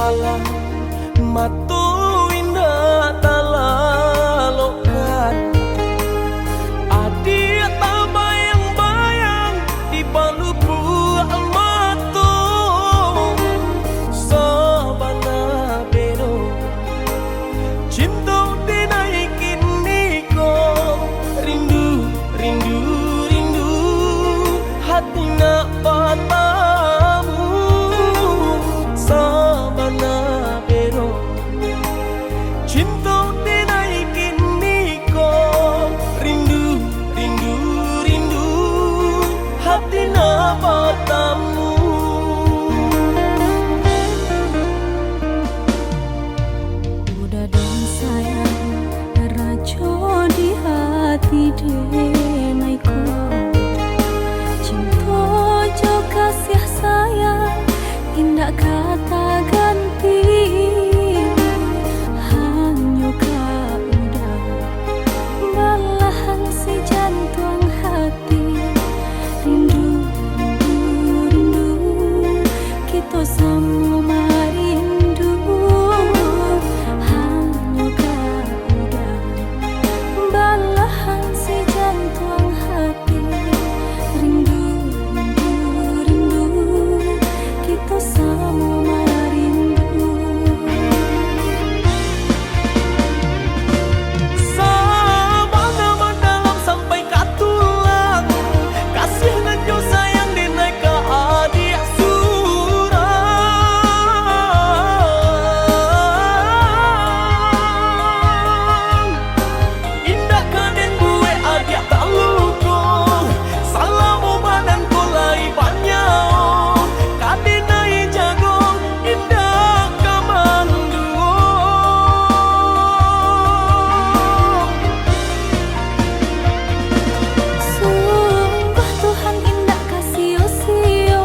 dalam matu indah talalokan adik tak bayang-bayang di balu buah matu sabana bero cinta dinaikin niko rindu rindu rindu hati nak patamu sabana bero cinta dinaikin niko rindu rindu rindu hati nak patamu. Udah dong sayang rajo di hati denaiku cinta jo kasih sayang indah kata ganti hanya kau udah balahan si jantung hati rindu rindu rindu kita sama rindu hanya kau udah balahan si jantung hati rindu rindu rindu kita sama rindu. Sabana mendalam sampai katulang kasih nanjo sayang dinaik ke adik surang indah kaden gue adik tak luko salamu badan kulai banyak kadinai jago indah kamanduo Sungguh Tuhan indah kasih usio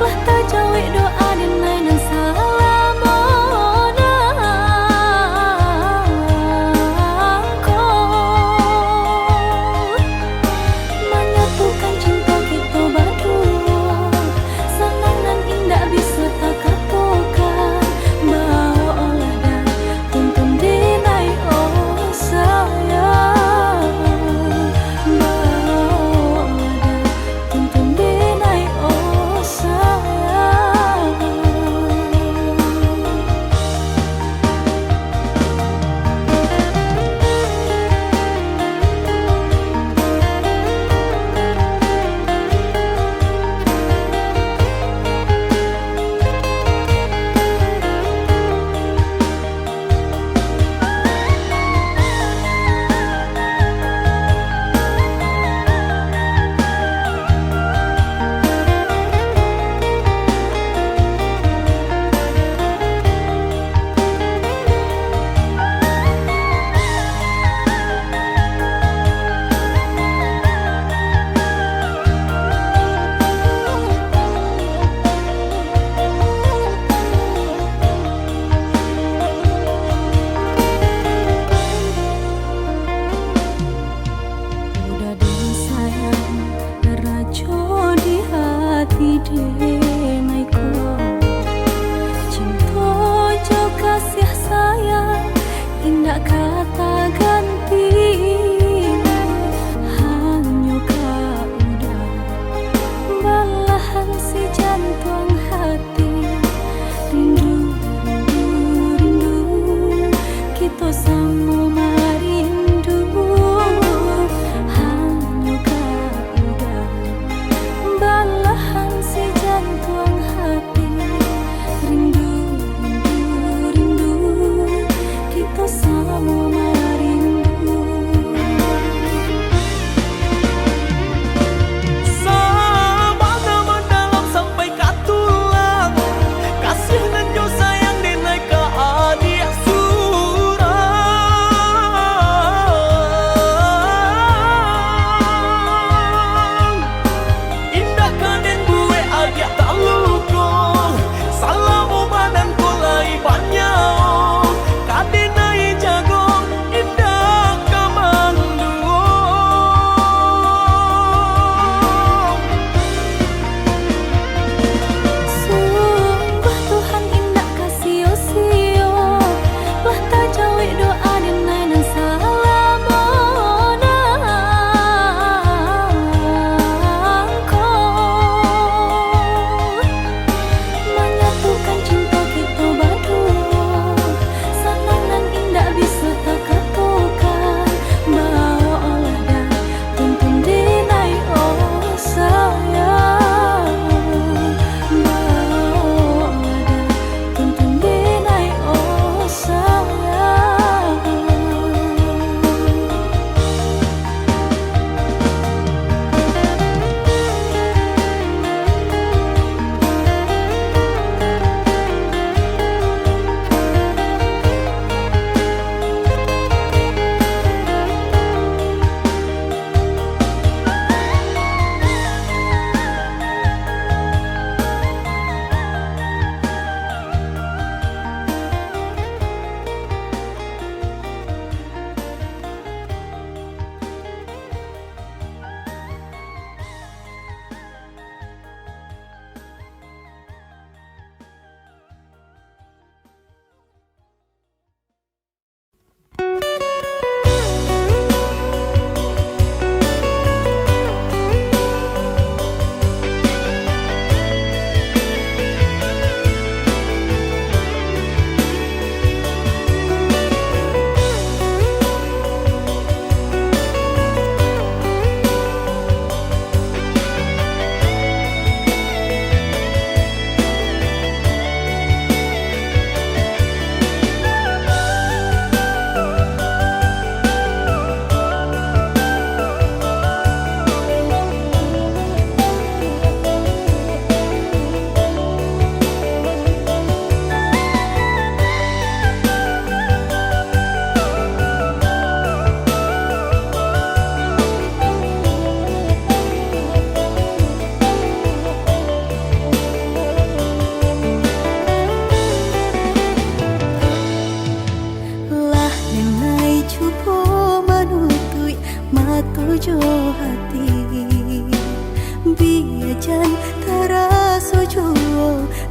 lah tak jauh doa dinai dan salamona ko menyatukan cinta kita berdua senang dan indah bisa tak katakan bawa olah dan tuntun dinai oh sayang bawa olah dan tuntun dinai oh sayang. Udah dong sayang rajo di hati denaiku cinta jo kasih sayang indah kata ganti hanya kau udah balahan si jantung hati rindu rindu rindu kita sama rindu hanya kau udah balahan si jantung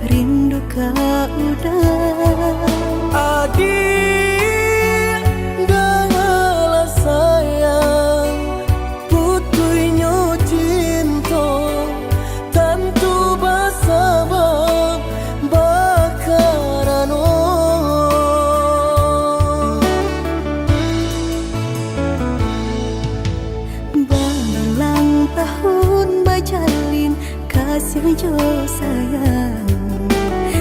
rindu kau udah. Adik dengarlah sayang, putuinyo cinta tentu bersabab bakarano. Berulang tahun bajalin kasih jo sayang,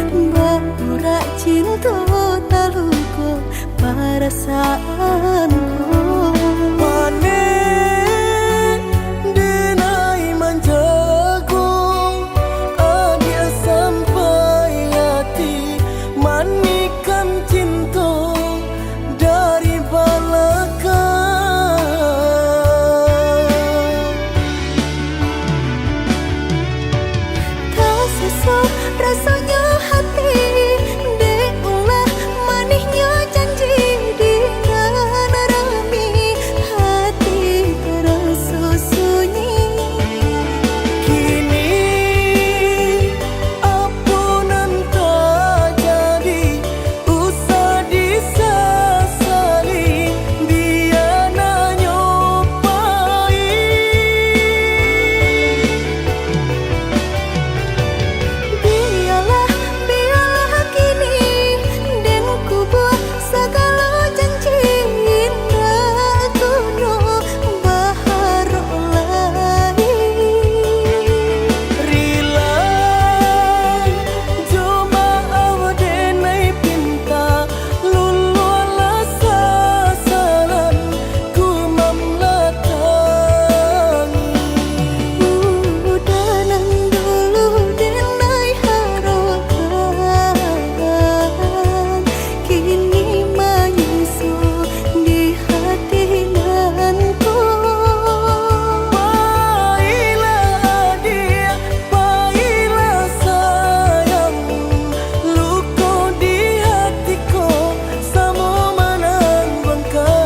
berurak cinta taluko perasaanku. Panen denai manjago, adia sampai hati manikan cinta dari belakang. Tak sesak rasanya hati, deulah manisnya janji di rami hati terasa sunyi. Kini ampunan tak jadi, usah disesali, dia nyopai. Biarlah kini dan ku buat segala janji indah kuno baharu lain. Rilai cuma awdenai pinta, lululah sasaran ku mamlatangi. Udanan dulu denai harapan, kini menyusul di hati nanku. Baiklah dia, baiklah sayang, luka di hatiku sama manang bangkai.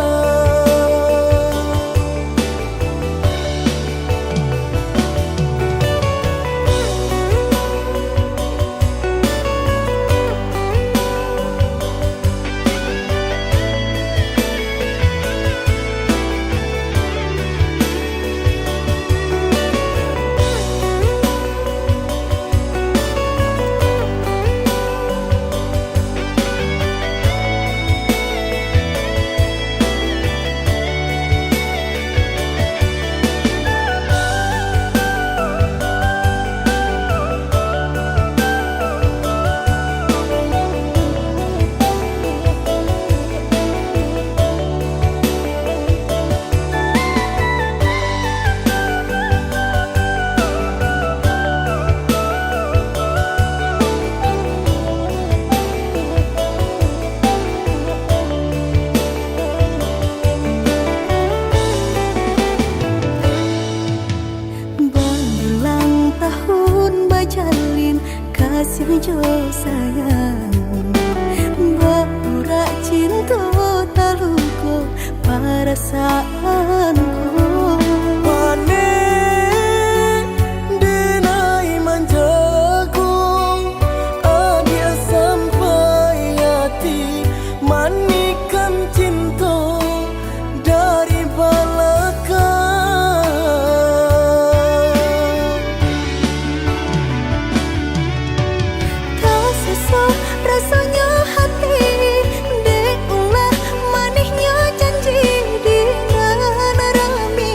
Berulang tahun bajalin kasih jo sayang, berurak cinta taluko perasaanku. Panen denai manjago, adia sampai hati manikan cinta dari belakang. Tak sesak rasanya hati, deulah manisnya janji di rami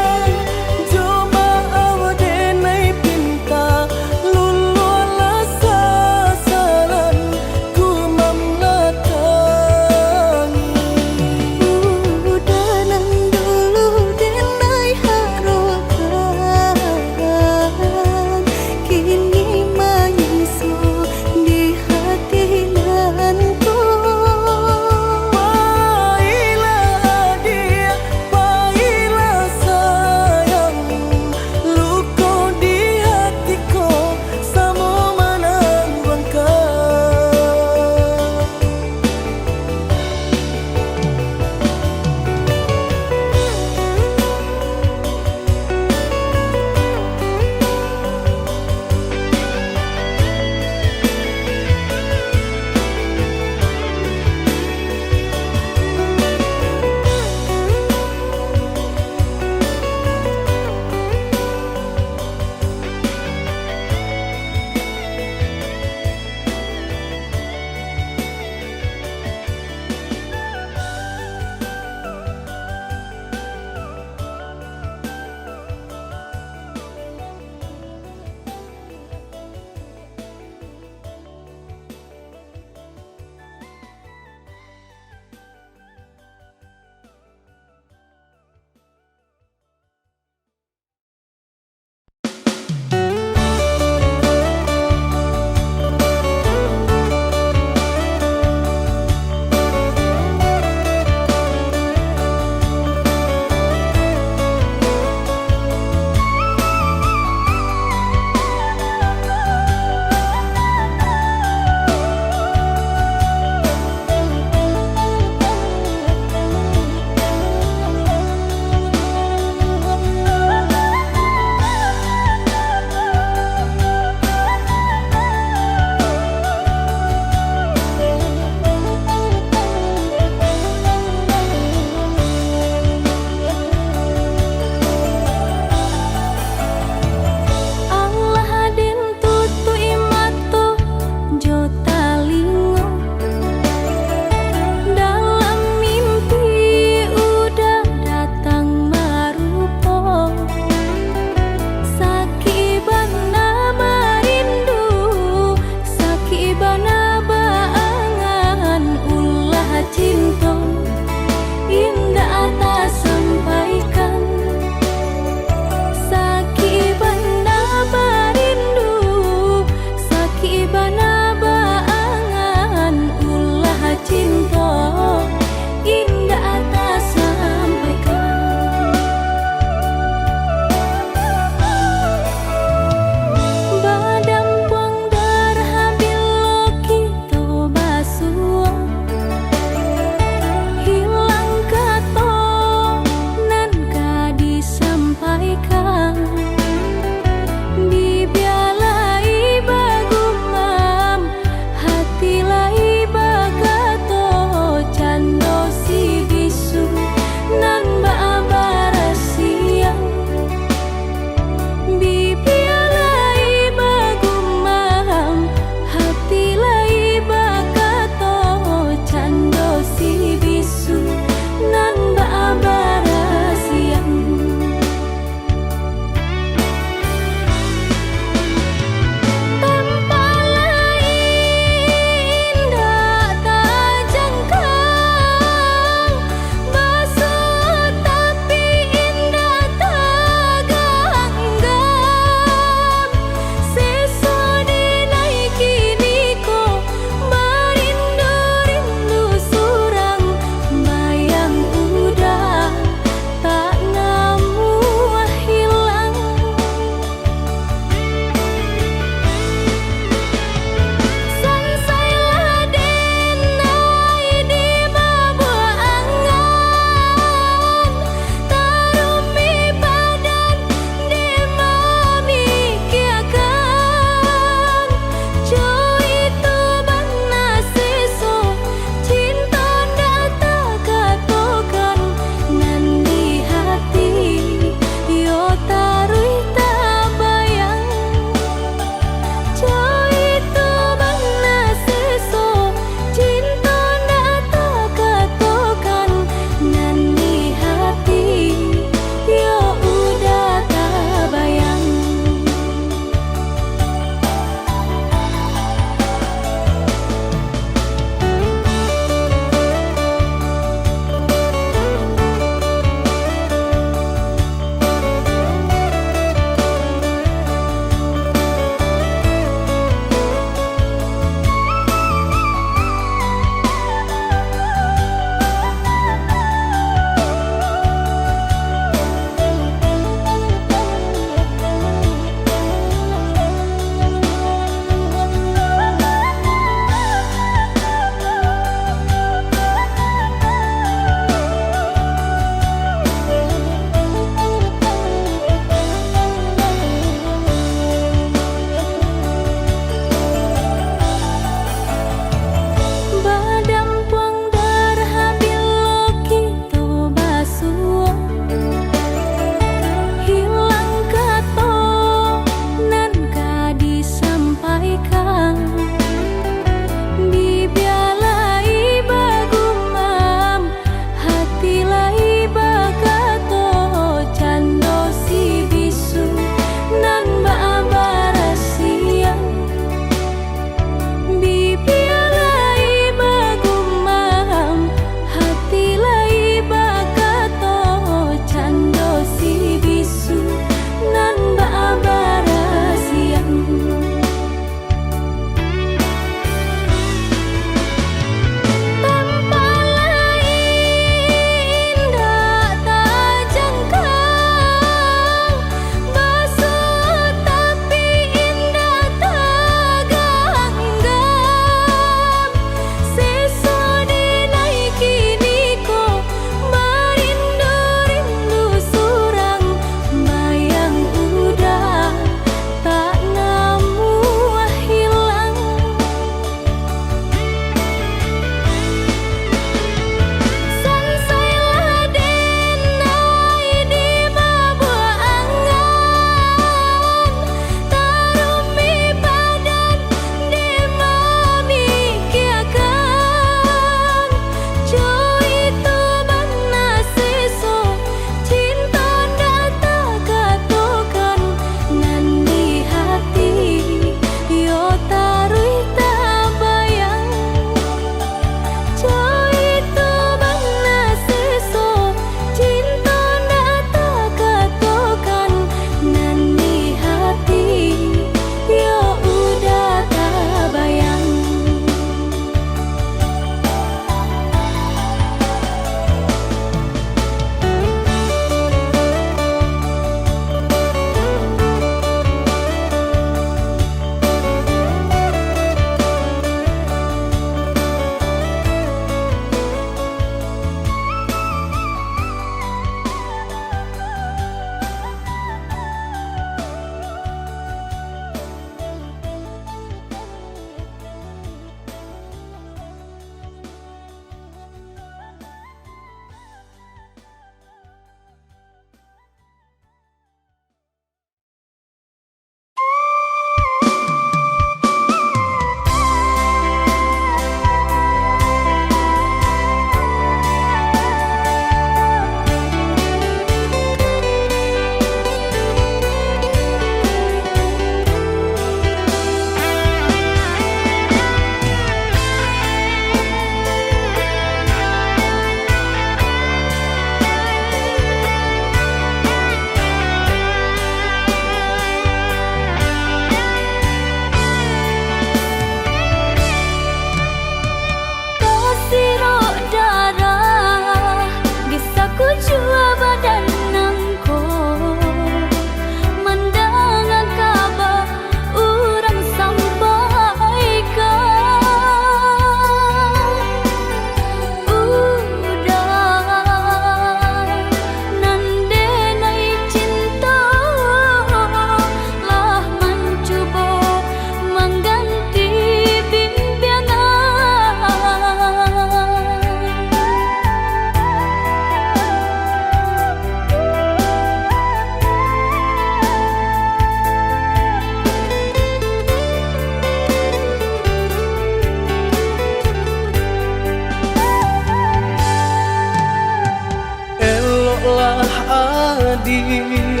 adi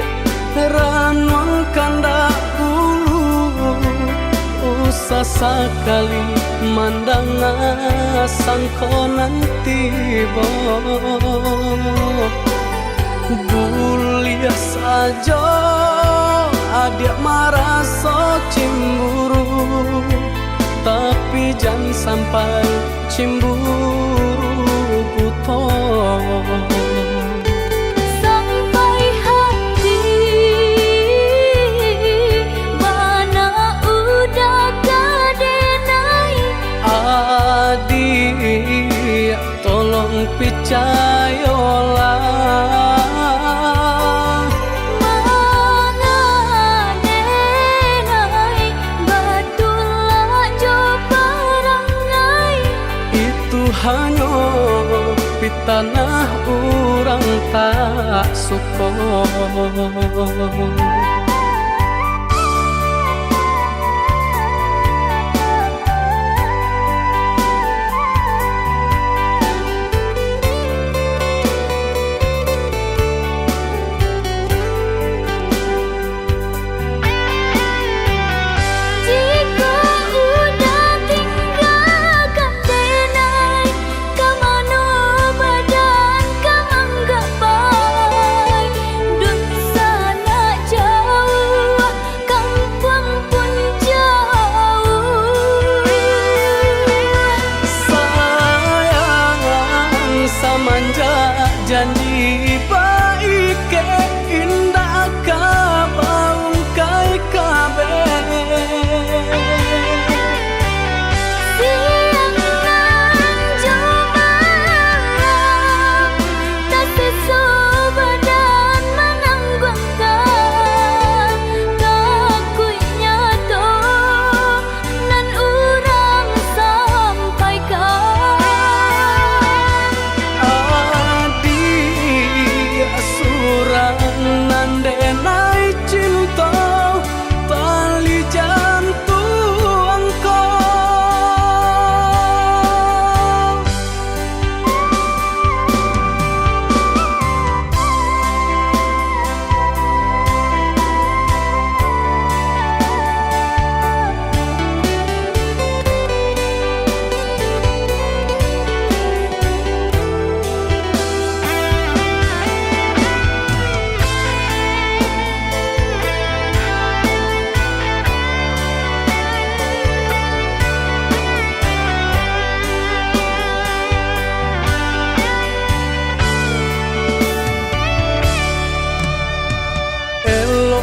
ranong kanda ulu usah sekali mandang sangkonan tiba bulia saja adik merasa cemburu tapi jangan sampai cemburu buta sampai hati mana udah kadenai adik tolong percayalah hanya di tanah orang tak suka. Janji baik ke indah kabaung kai kabe siang nan jumalang tak sesu badan menanggungkan kakunya to nan urang sampaikan nandenai cinta tali jantungku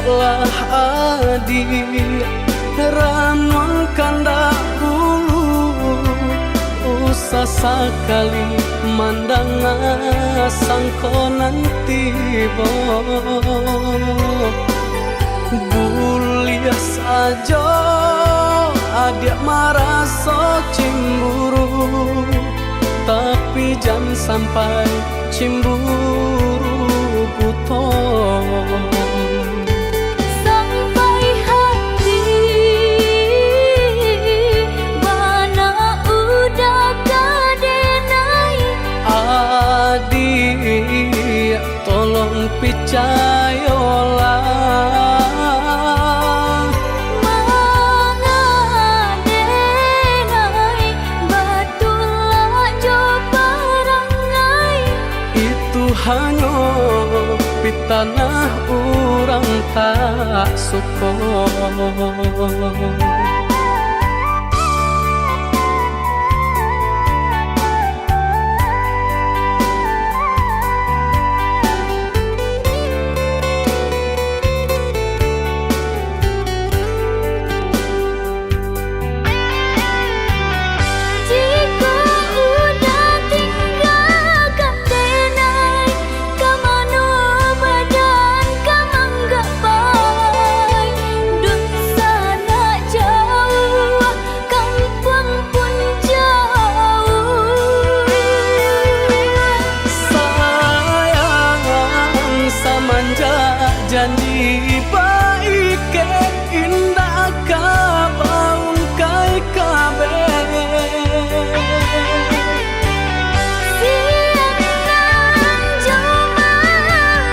lah adik ranong kanda ulu usah sekali mandang sangkonan tiba bulia saja adik merasa cemburu tapi jangan sampai cemburu buta adik tolong percayalah mengadenai batulah jo perangai itu hanya di tanah orang tak suka. Janji baik ke indah kabaung kai kabe siang nan jumalang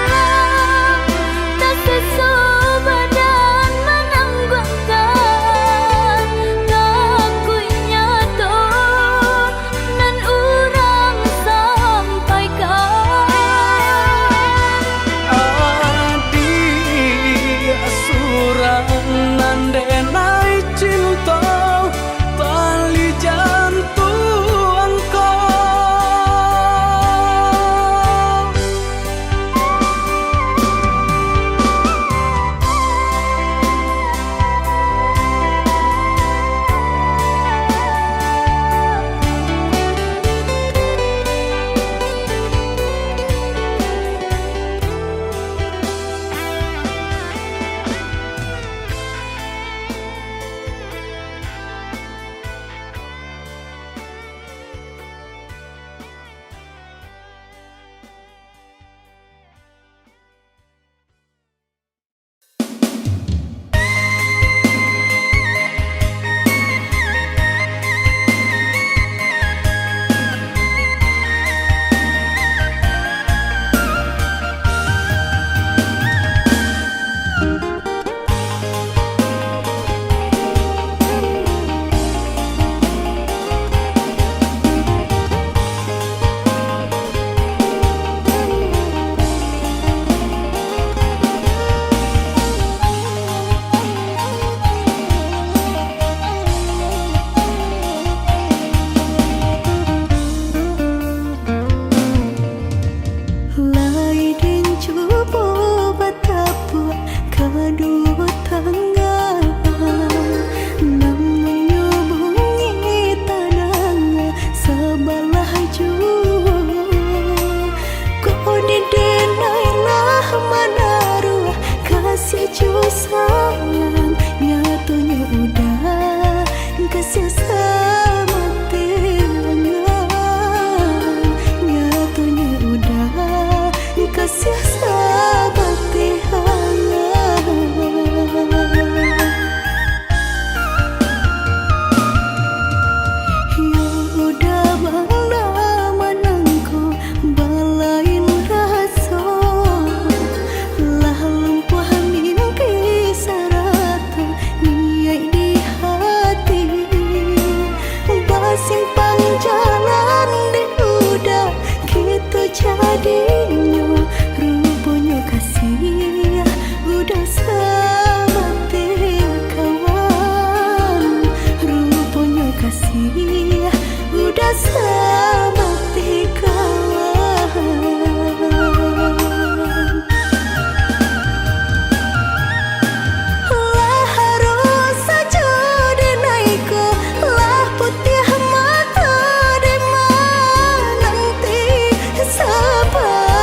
jadinya rupanya kasih udah seperti kawan, rupanya kasih udah seperti kawan. Lah harus saja denaiku, lah putih mata dema nanti sabar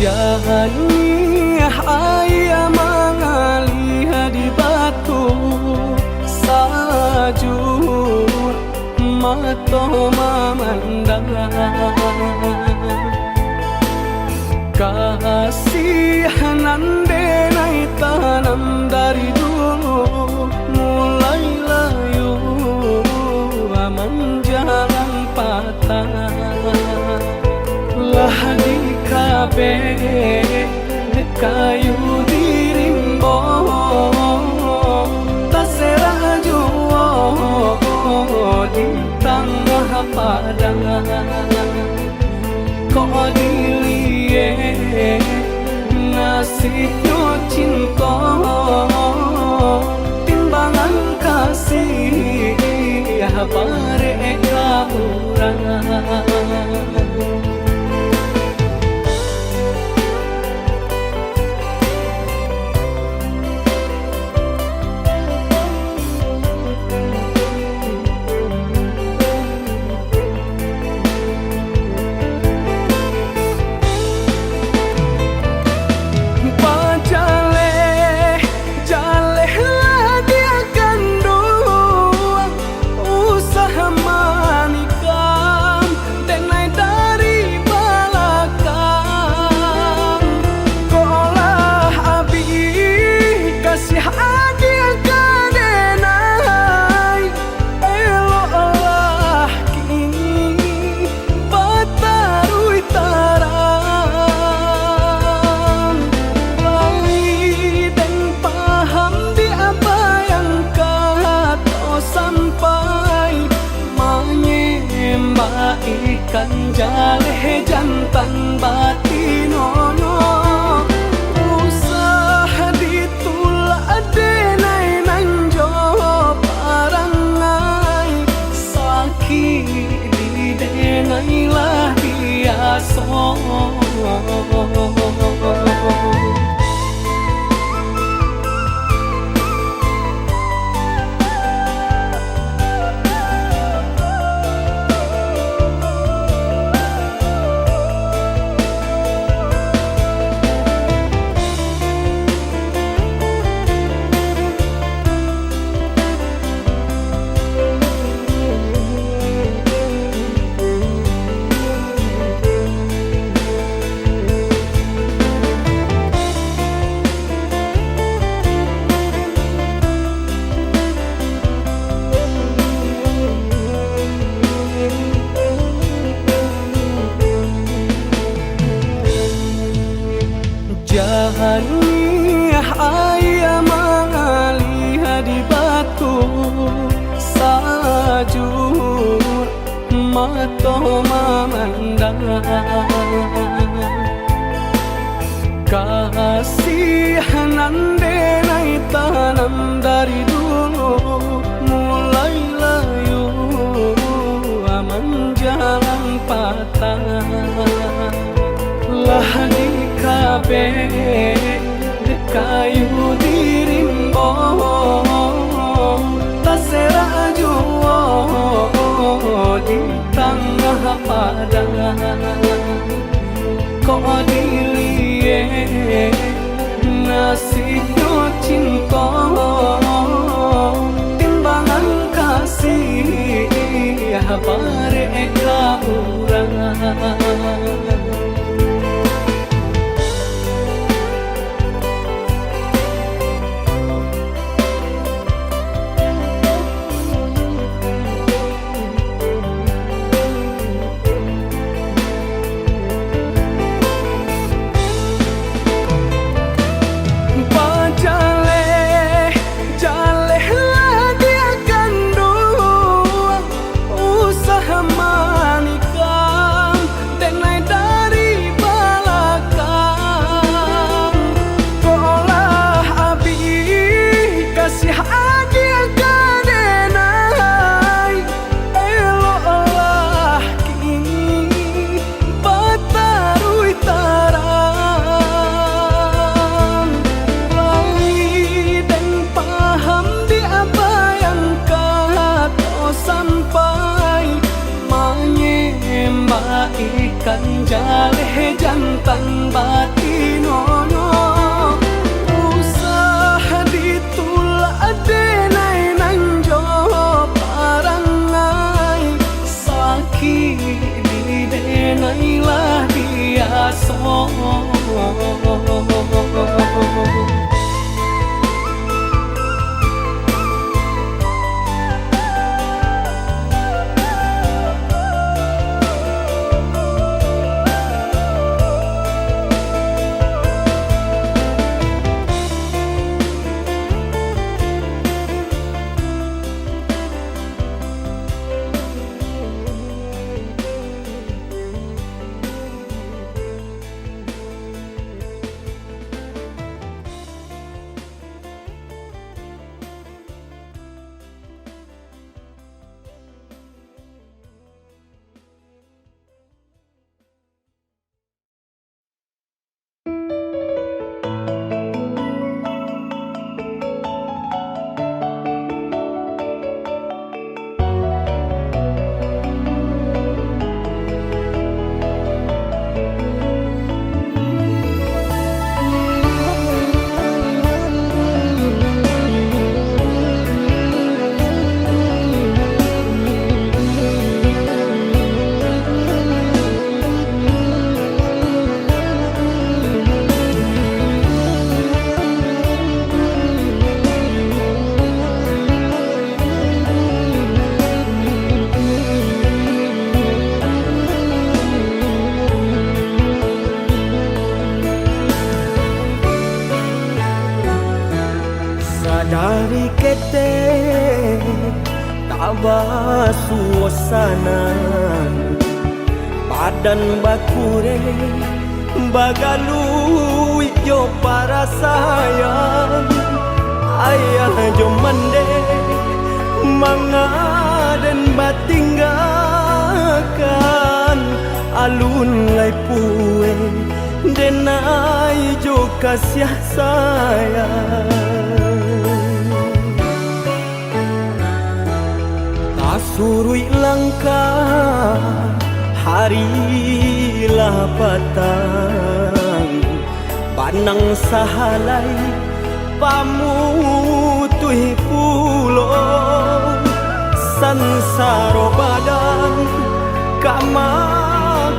Jani ayah mengalih di batu sajur mato memandang kasihanan denai tanam dari dulu mulai layu menjalan patah lah di kabe kayu dirimbo tasera juo di tengah padang kok dilie nasibnya cinta timbangan kasih bareka urang. Ikan jaleh jantan batinono usah ditulak denai nanjo parangai sakit di denai lah biasa. Jani ayah mengalih di batu sajur mato memandang kasihanan denai tanam dari dulu mulai layu menjalan patah lah di kabe kayu dirimbo tasera juo di tengah padang kok dilie nasibnya cinta timbangan kasih bareka urang. kete tabah suasana badan bakure bagalui jo para sayang ayah jo mande mangaden batinggakan alun lai pue denai jo kasih sayang tak surui langkah harilah patang panang sahalai pamutui pulo sansaro badan kama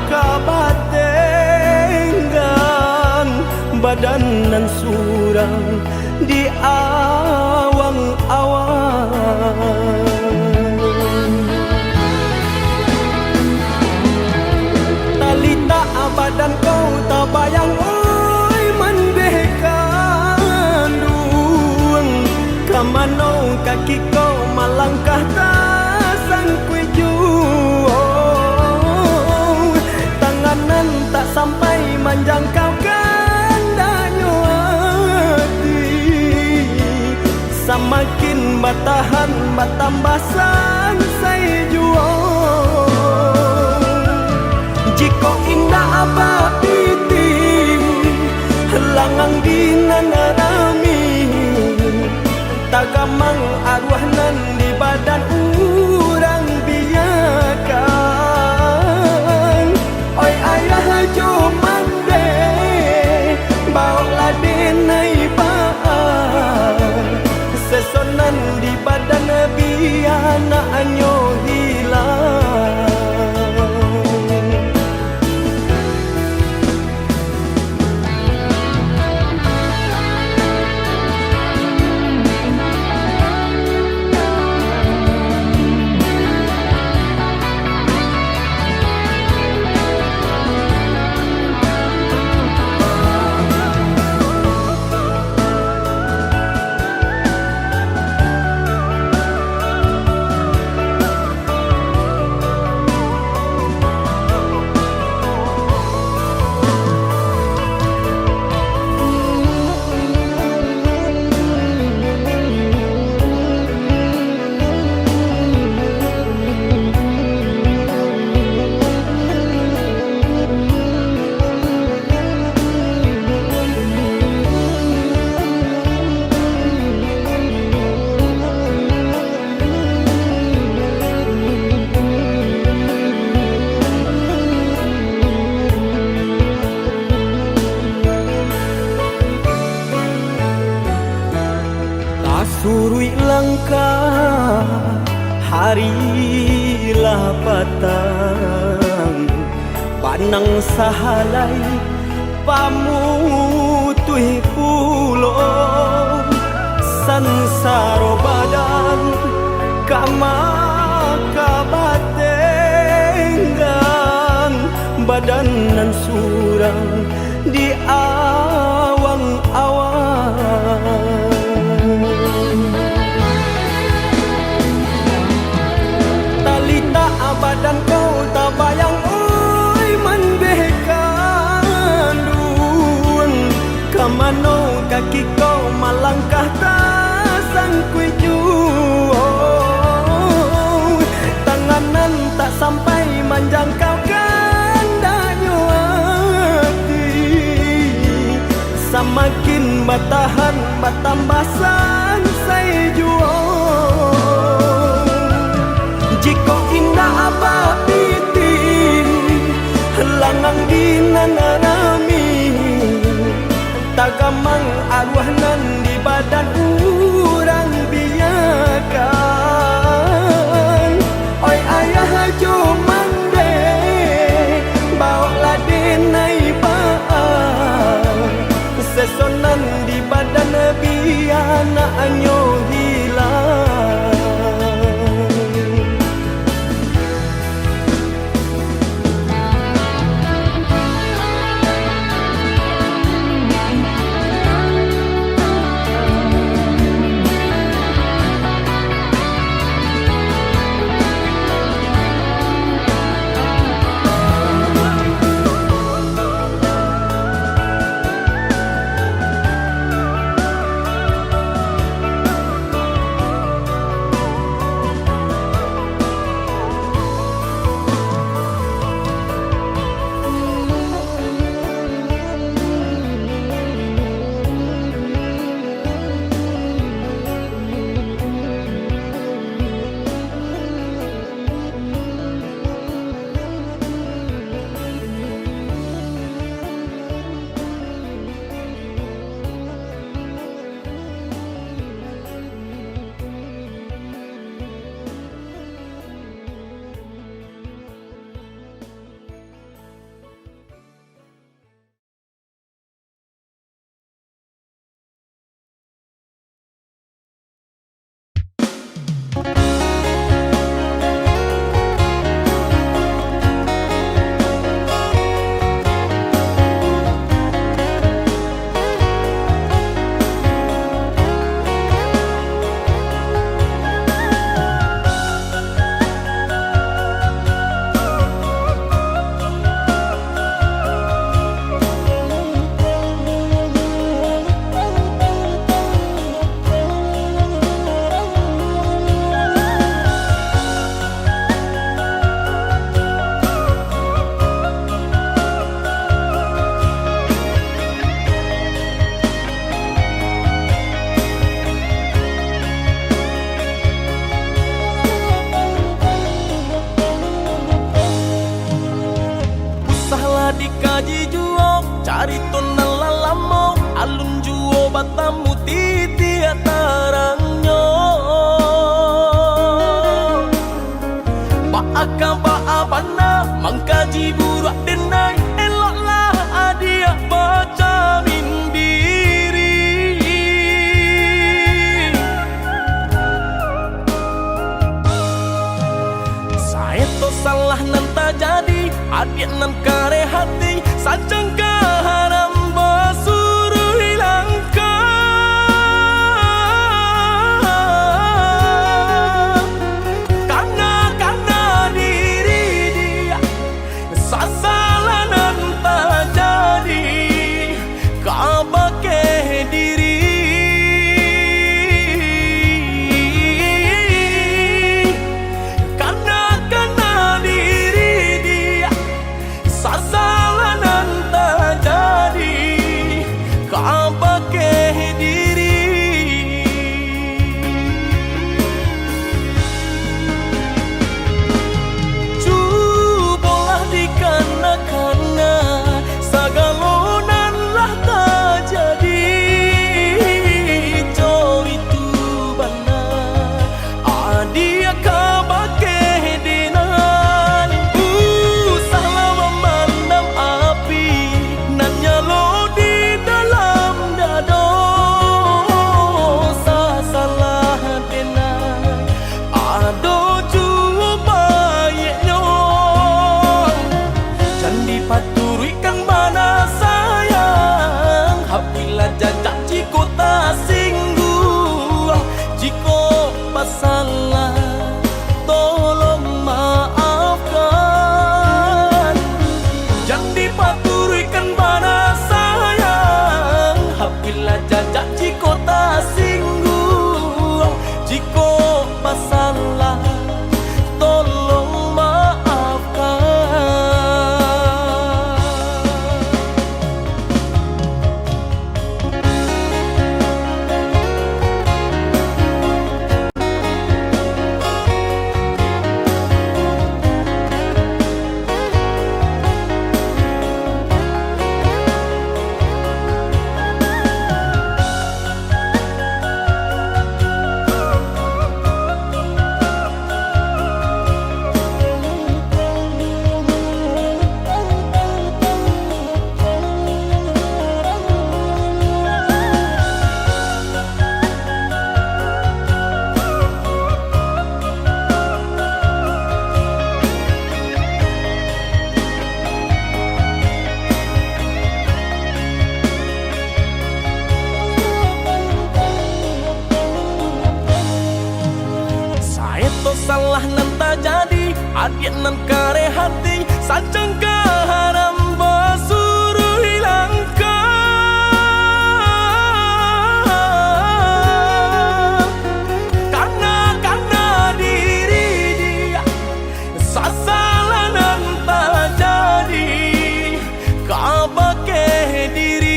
kabatenggan badan nan surang di awang-awang talita badan kau tak bayang oi mendekan duang kamano kaki kau malangkah tak sangkui juang tanganan tak sampai menjangkau gandanya hati semakin batahan batambah sansai juang jika indah apa piti langang dinanarami tagamang arwah nan di badan urang biakan oi ayah cuman deh bawa denai baan sesonan di badan biana anyo hilang surui langkah harilah patang panang sahalai pamutui pulo sansaro badan kama kabatenggan badan nan surang di awang-awang badan kau tak bayang oi mendekan duang kamano kaki kau malangkah tak sangkui juang tanganan tak sampai menjangkau gandanya hati semakin batahan batambah sansai juang jika indah apa piti langang dinanarami tagamang arwah nan di badan urang biakan oi ayah cuman deh bawa denai baan sesonan di badan biana anyo hilang harito nalalamo alun juo batamu titi atarangnya Baaka baabana mangkaji burak denai eloklah adia baca mindiri Saya to salah nan tak jadi adik nan kare hati sajang haram basuruh hilangkan karena diri dia sasalah nan tak jadi kabake diri karena diri dia sasalah nan tak jadi kabake diri cubalah dikana-kana sagalonan lah tak jadi jo itu benar adia kabake dinan salah memandang api nan nyalo di dalam dado salah dinan ado juo bayeknya Candi paturikan mana sayang Apabila jajak jiko tak singgung Jiko pasalah tolong maafkan Candi paturikan mana sayang Apabila jajak jiko tak singgung Jiko pasalah tolong maafkan Saya to salah nan tak jadi adik nan kare hati sajang haram basuruh hilangkan karena diri dia sasalah nan tak jadi kabake diri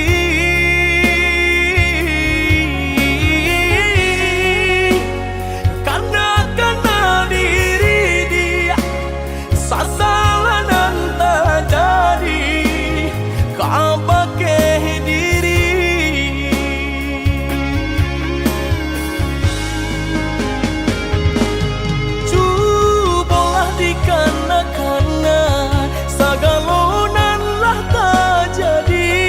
karena diri dia sasalah nan tak jadi kabake diri cubalah dikana-kana sagalonan lah tak jadi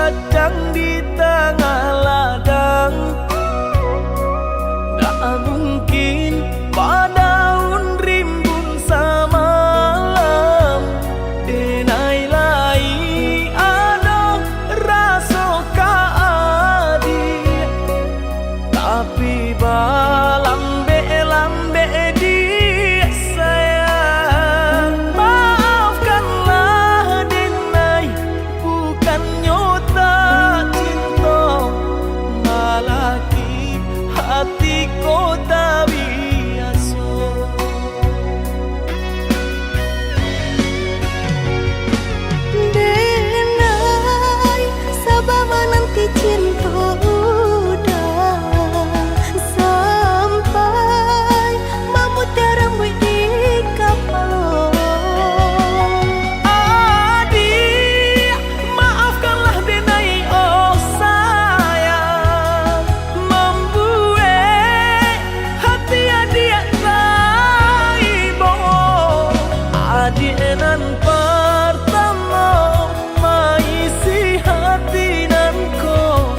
kacang di tengah ladang. Tak mungkin padaun rimbun samalam, denai lai ada rasa keadil. Tapi lambe dia sayang. Maafkanlah denai, bukannya tak cinta, malaki hatiku tak biasa. Denai, sabar menanti cinta udah sampai memutih rambut di kapal. Adik, maafkanlah denai, oh sayang, membuat hati adik taibo. Adik nan pertama maisi hati nan ko,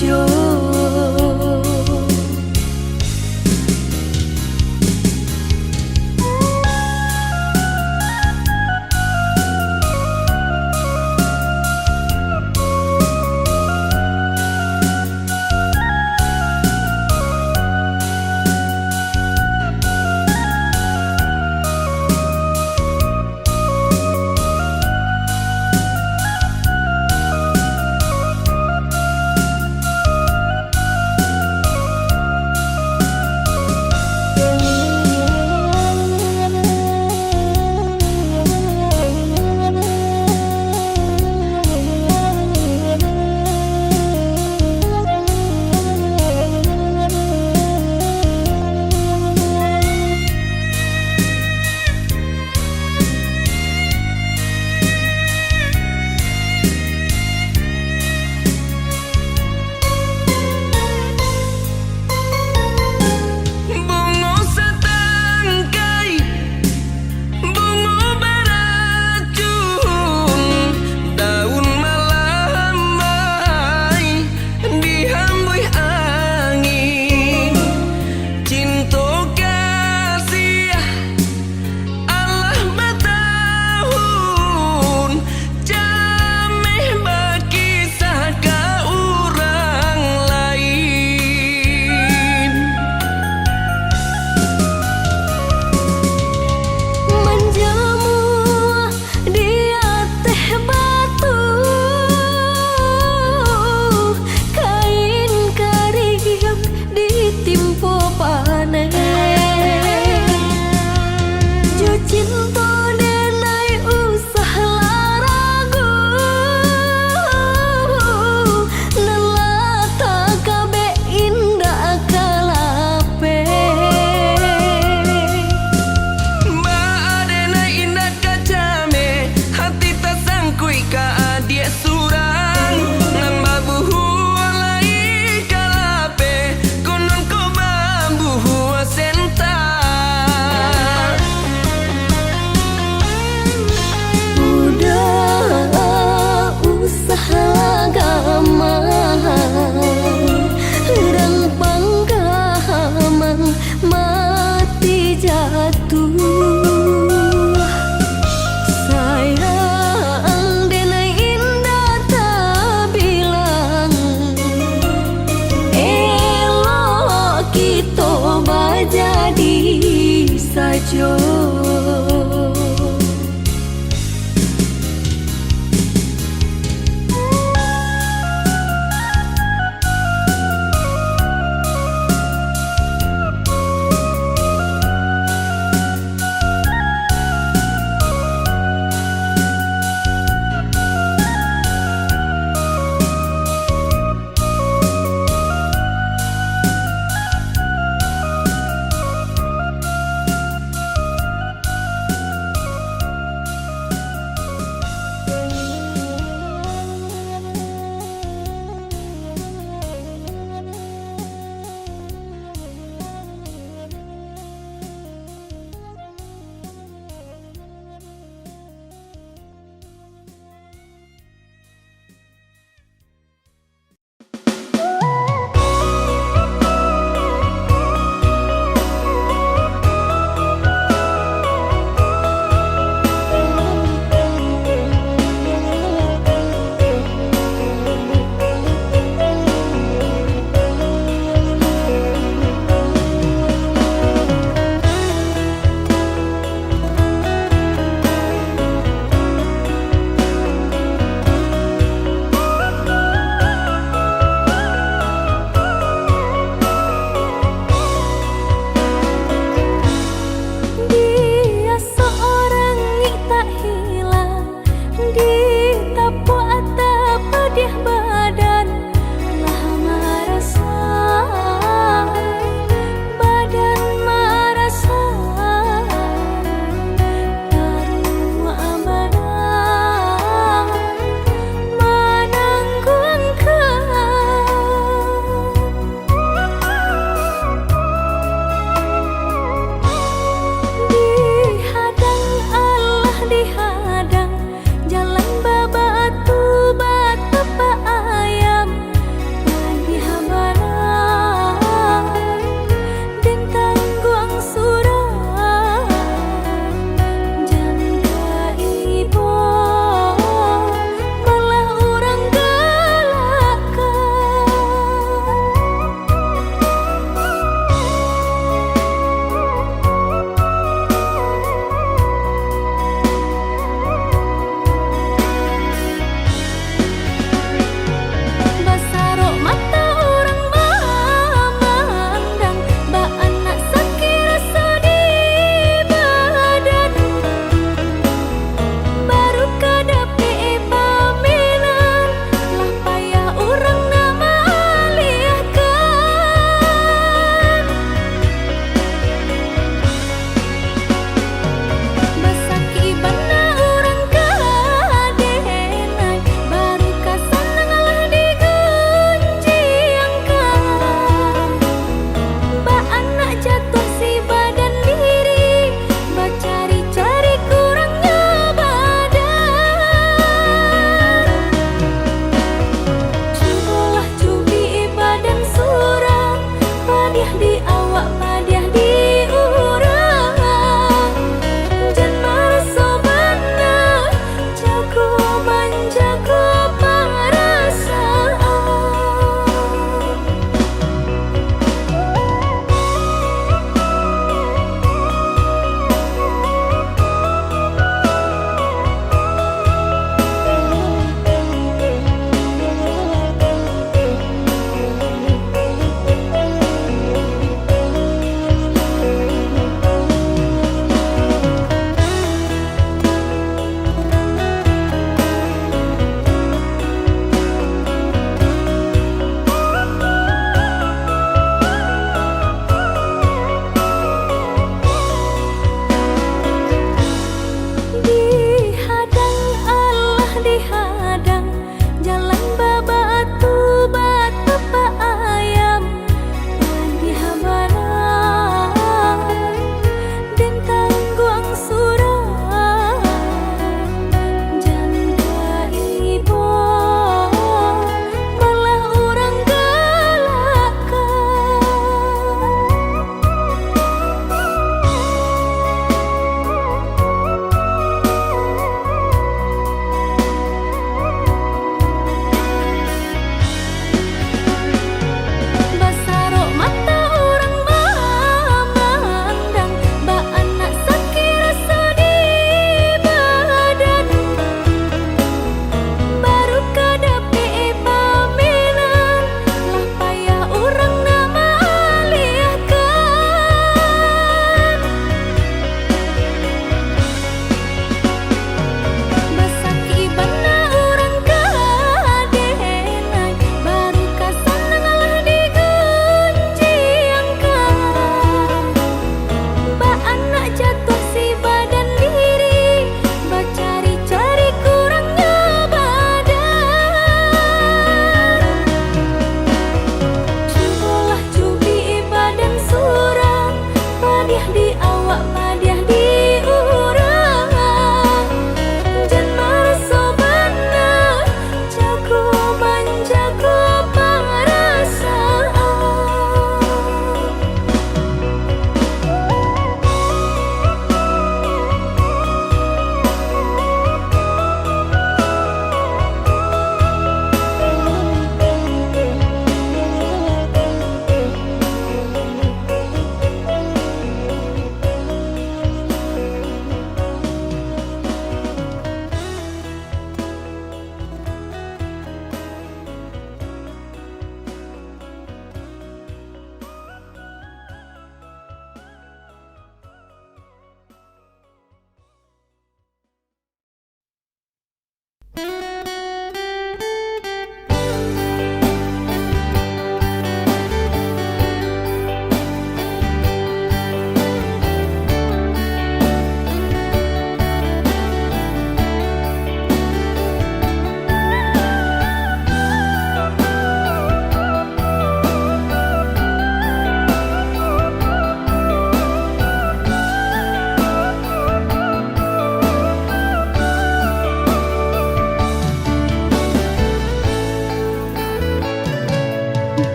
saja. Bunga setangkai, bunga beracun, daun melambai dihembus angin. Cinta kasih Allah bertahun, jamih berkisah ke orang lain. Menjamu di atas batu, kain kariam ditimpa panen. Jo cinta denai usah laragu, nelata kabe indah kalape. Baadena indah kacame, hati tak sangkui ka adik surang. Nambah buhu alai kalape, konon ko bambuhu senta. Udah usah gamang, rempang gamang mati jatuh. Sayang denai indah tak bilang, elok kita bajadi saja.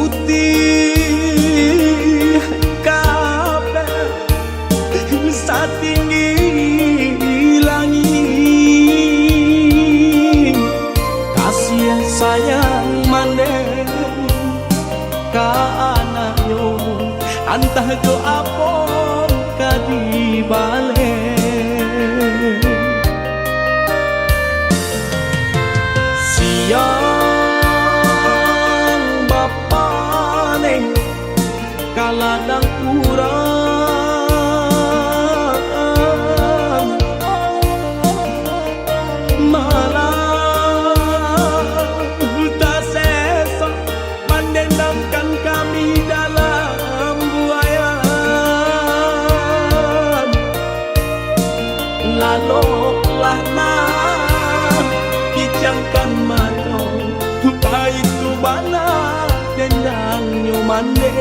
putih kabeh satinggi langit. Kasih sayang mandeng ka anaknya antah jo apon ka di balik. Siang bapa neng kaladang urang malah tak sesa mendendamkan kami dalam buayan. Laloklah nah kijangkan mano baik tu bana dendang nyomande.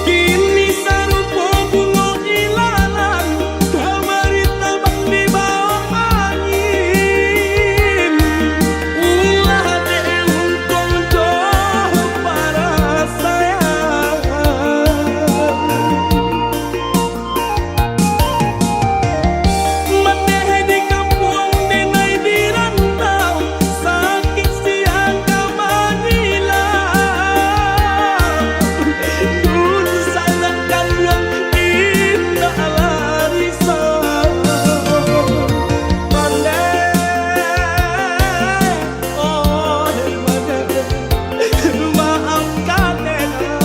Kini sarupo bunga ilalang kamari tabang di bawah angin. Ulah de untung jauh para sayang. Maneh di kampung denai di rantau sakit siang kamanilang. Dun sangatkan yang indah larisan. Maneh, oh maneh, maafkan enak.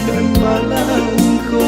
Dan malangko.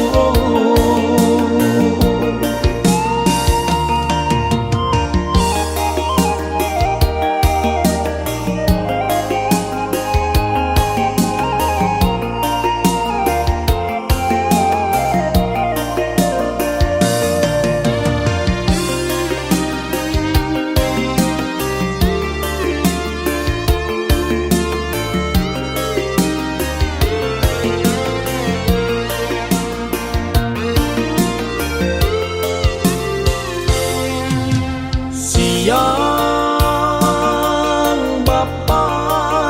Siang bapa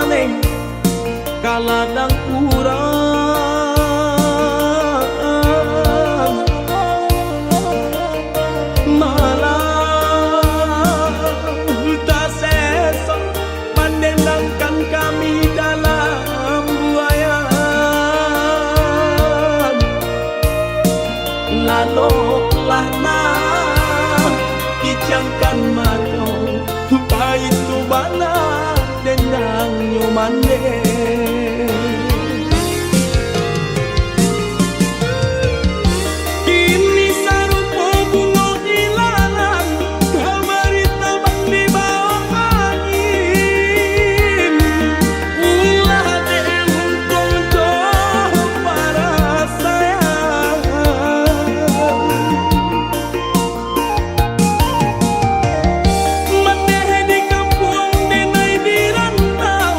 neng kaladang urang malah tak sesa mendendangkan kami dalam buayan. Laloklah nah kijangkan mano baik tu bana dendang nyomande. Kini sarupo bunga ilalang kamari tabang di bawah angin. Ulah de untung jauh para sayang. Maneh di kampung denai di rantau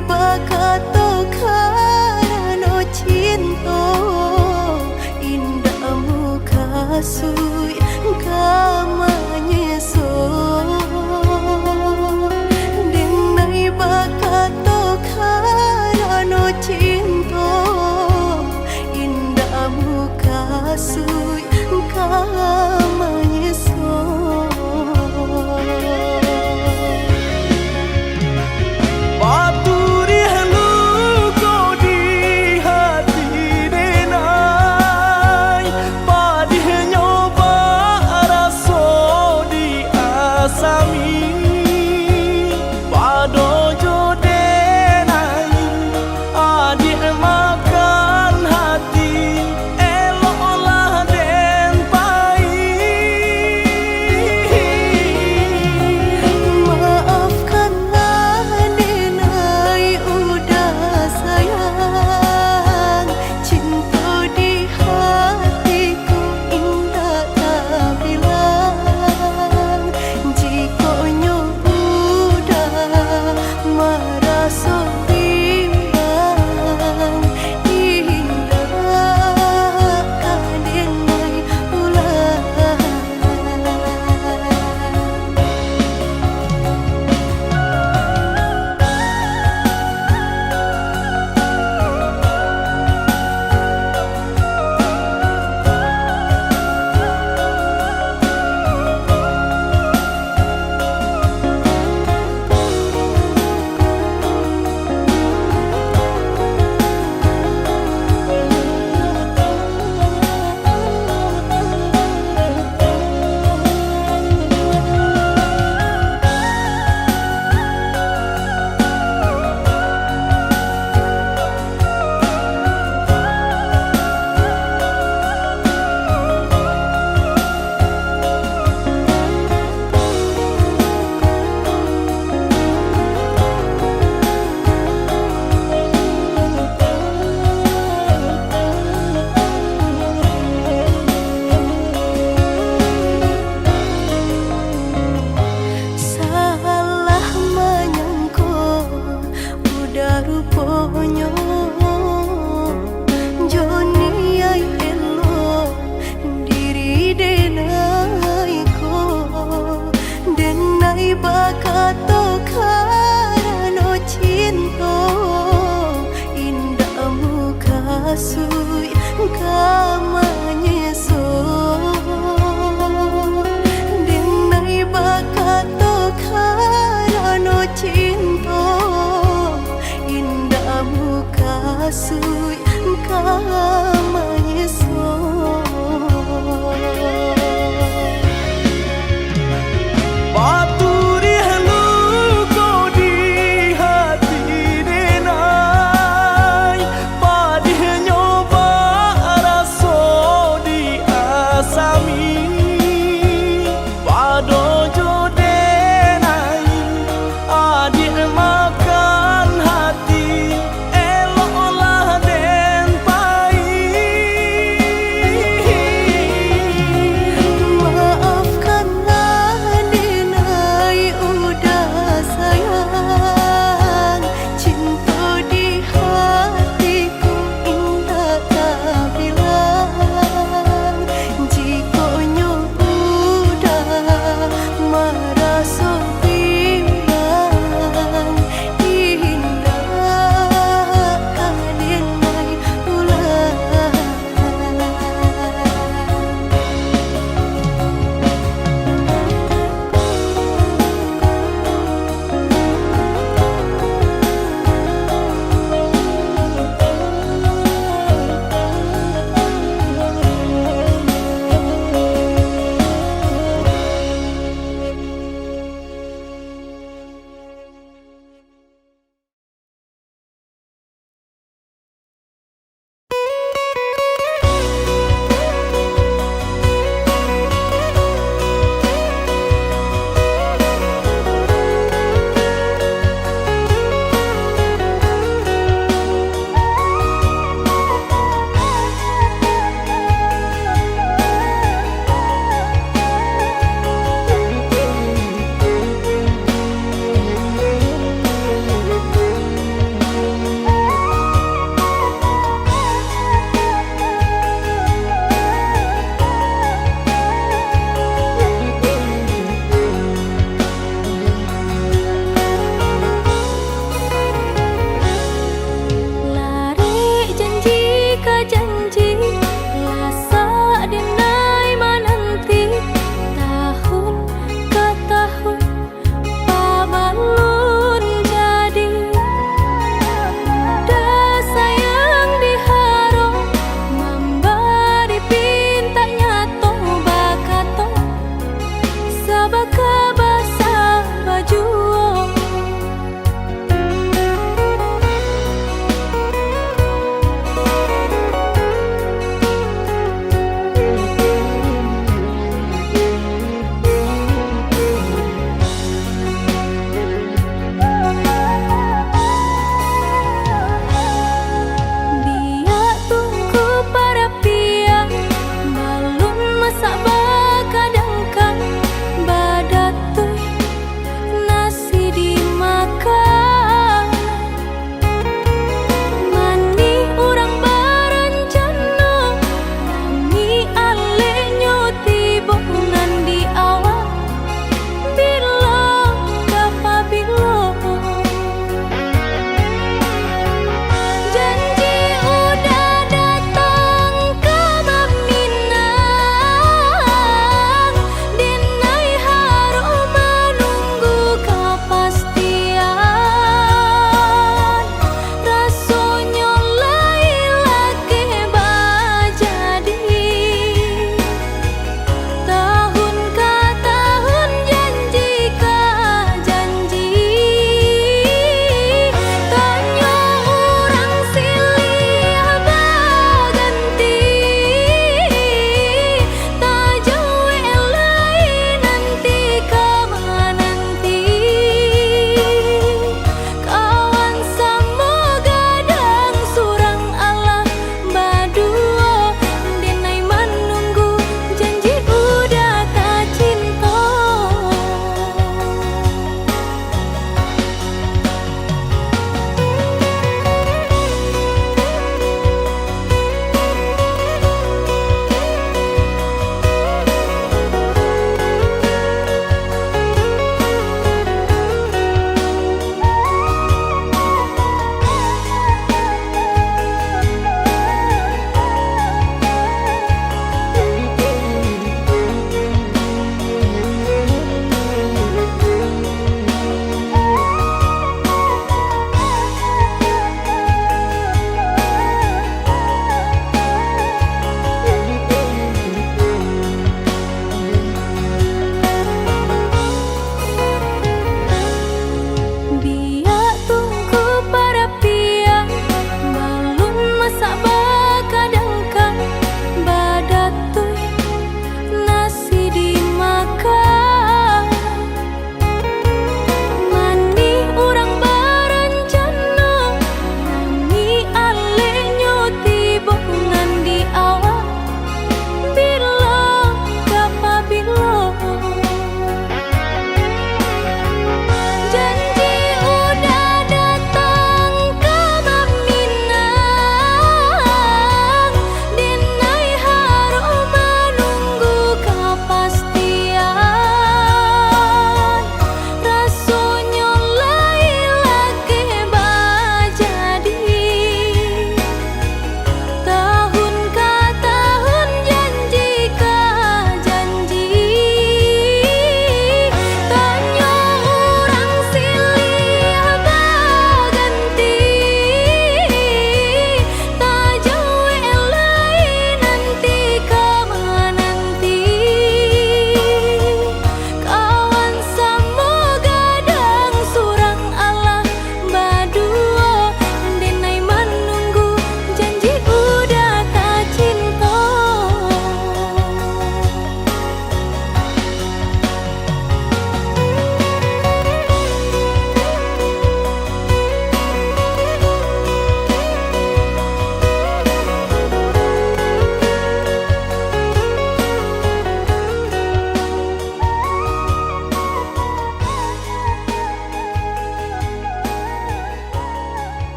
bakato karano cinta indah muka sui kamanyeso denai bakato karano cinta indah muka sui kamanyeso bakato karano cinta indah muka sui kamanyeso denai bakato karano cinta indah muka sui kamanyeso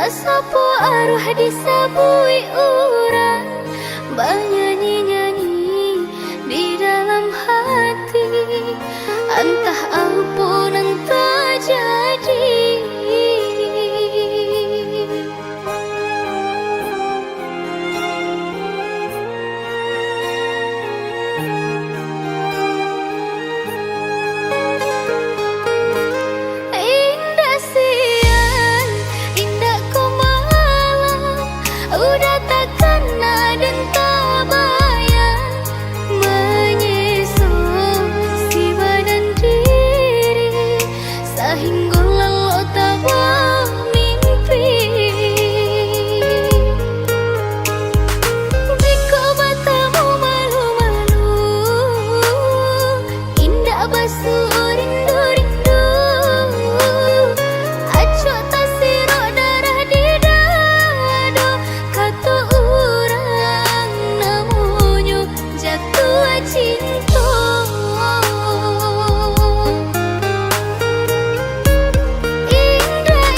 sapu arwah disabui orang, bernyanyi-nyanyi di dalam hati, entah ampun entah jadi. Indah siang, indah ku malam, udah tak kena dan tak bayang, menyesal si badan diri, sehingga lalu tak bermimpi. Jika matamu malu-malu, indah basuh rindu-rindu, acok tak sirok darah di dada, kata orang namanya jatuh cinta. Indah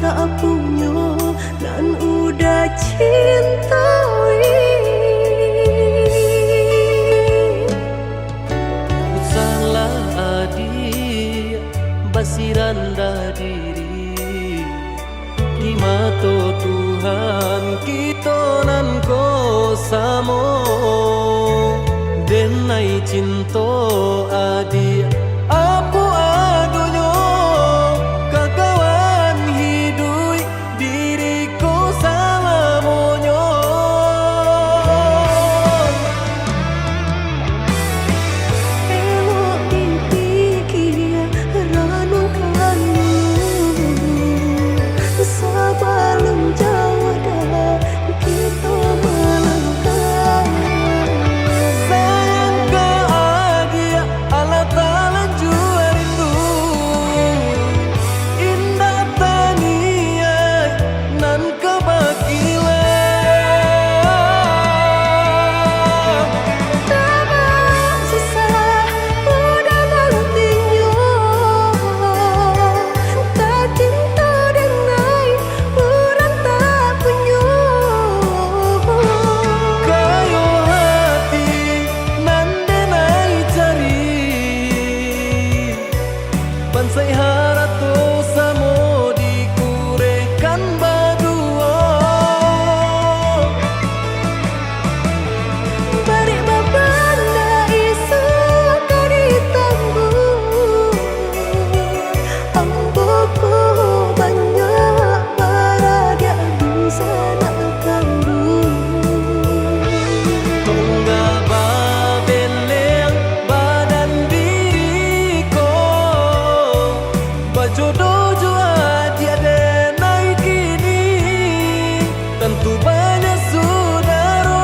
tak punya dan udah cintai. Salah adik basiranda diri di mata Tuhan kita nan ko samo denai cinta adik apa adonyo kakawan hidup diriku salamonyo. Elok dipikir renungkan sebelum jauh dah kita melangkah. Sayang ke adik ala talan jua rindu indah taniai nan kebakilan. Tak susah udah nantinya, tak cinta denai orang tak punya. Kayo hati nan denai cari bansai harato samo dikurekan badua. Balik babanda isu kari tangguh, amboku banyak para dia bisa nak kandung. Tungga babeleng badan diriku bajodoh jua dia denai kini tentu banyak saudara.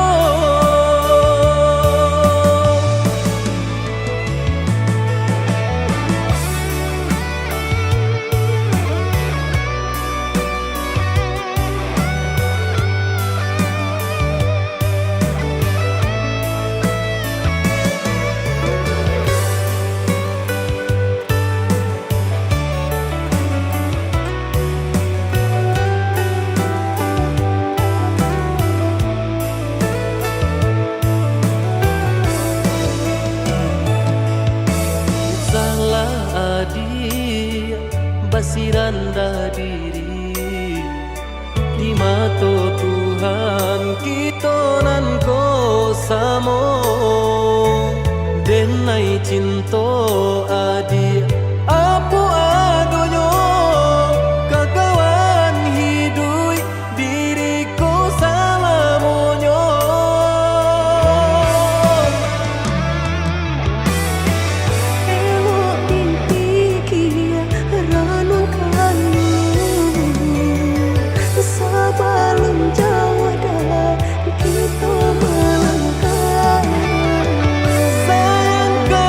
Salah adik basiranda diri di mata Tuhan kita nan ko samo denai cinta adik apa adonyo kakawan hidup diriku salamonyo. Elok dipikir renungkan sebelum jauh dah kita melangkah. Sayang ke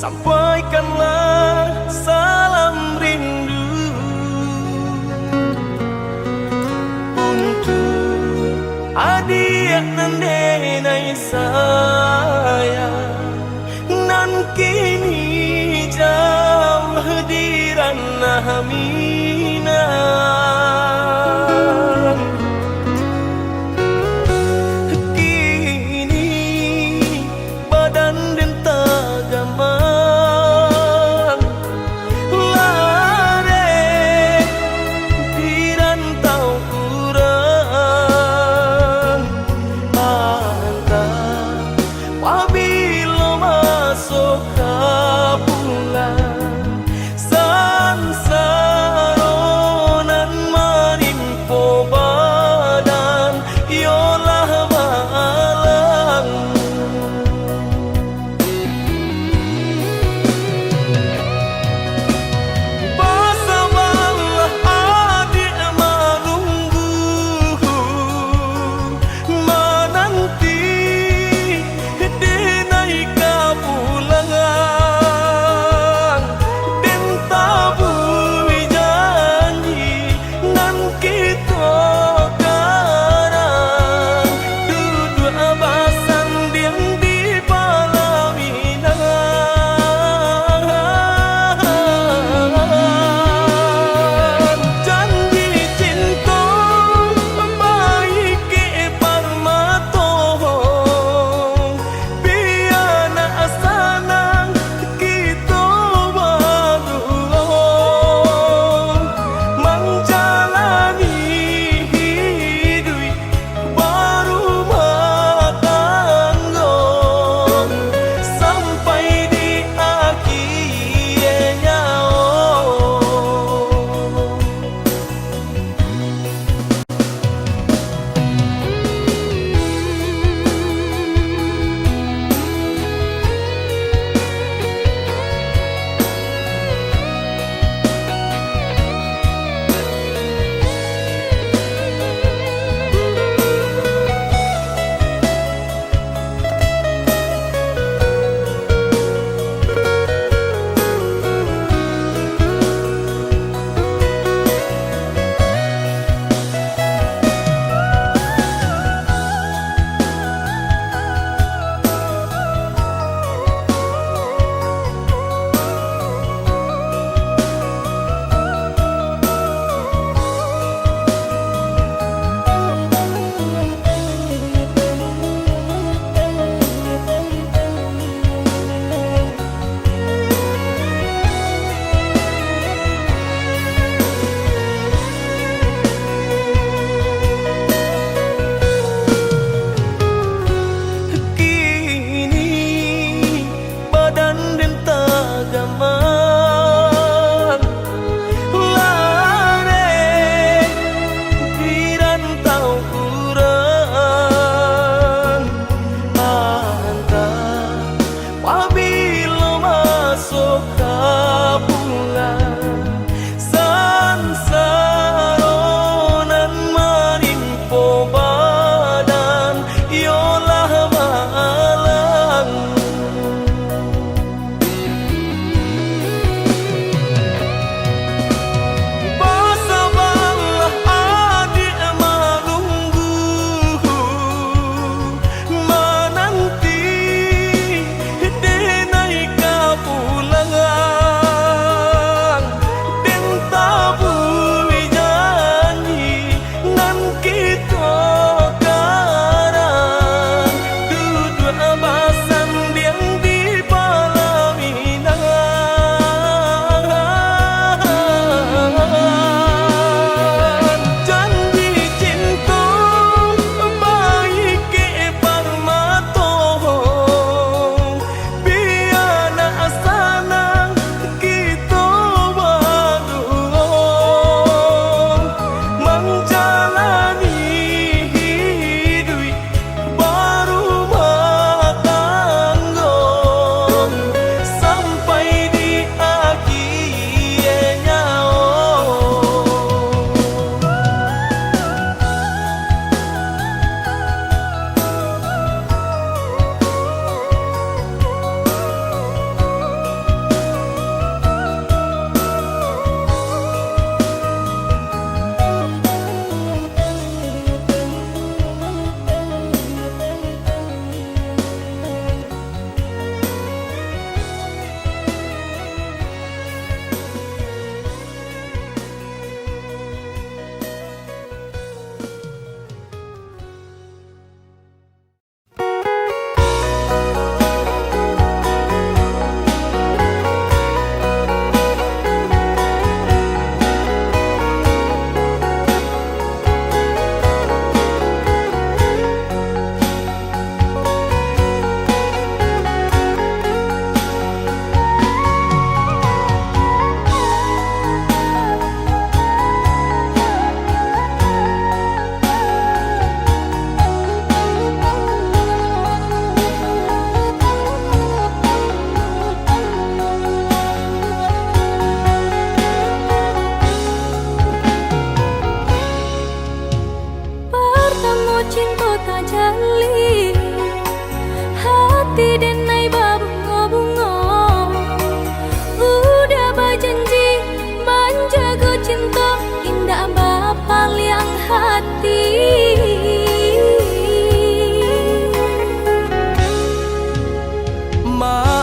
sampaikanlah salam rindu untuk adik nendenai saya nan kini jauh di ranah Minang. Kini badan dan tagaman lari di rantau urang antara apabila masuk ke bulan sansaronan marimpo badan yolah malang basabalah adik menunggu menanti di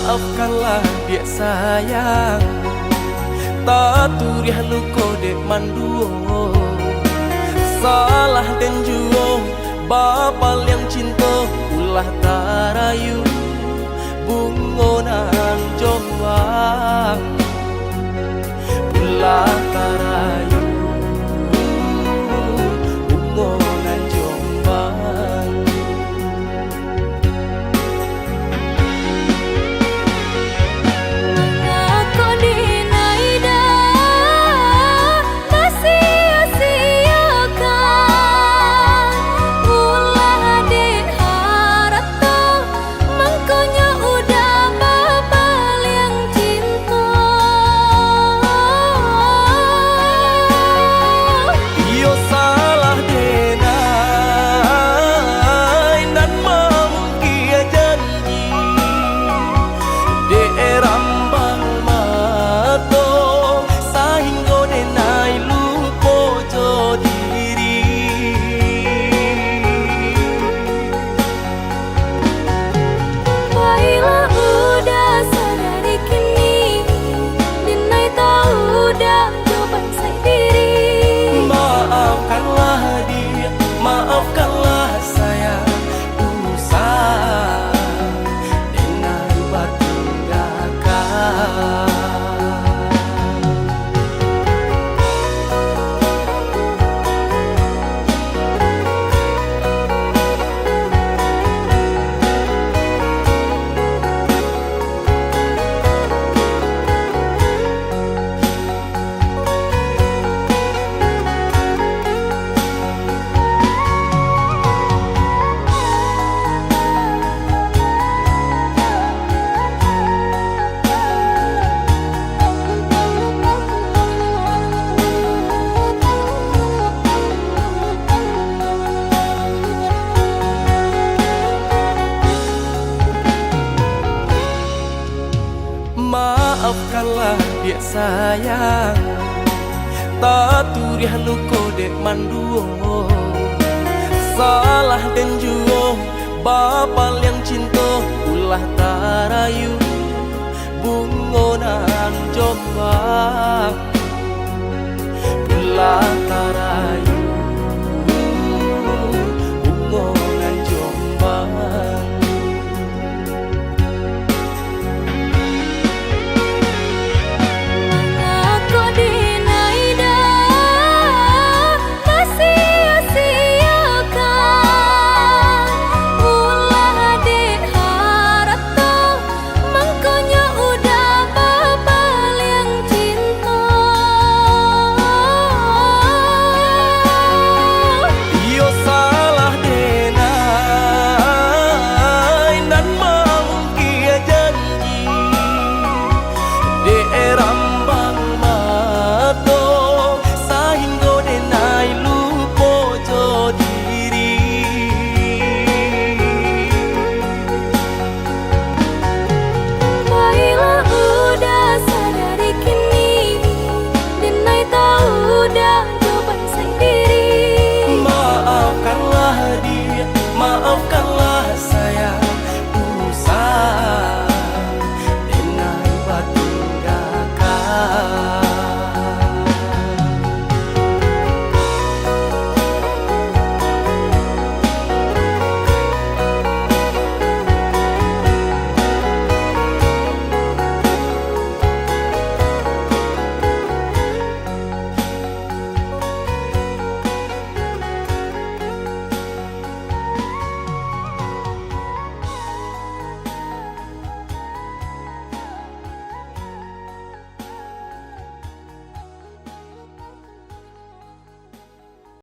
Maafkanlah dia sayang, tak turiah nu kode manduo. Salah dan juo bapal yang cinta ulah tarayu bungonan jombang ulah tarayu bungonan jombang. Mengaku dinaida masih sia-siakan ulah diharap tuh mangkonya udah babal yang cinta. Iyo salah denai dan mangkia janji de rambang mato sahingga denai lupo jo diri. Baiklah udah sadari kini dinai tahu udah coba saya diri. Maafkanlah dia, maafkanlah saya, usah dengan batu tindakan. Maafkanlah dia sayang, tak turiah nu kode manduo. Salah dan juo bapal yang cinta ulah tarayu bungonan jombang ulah tarayu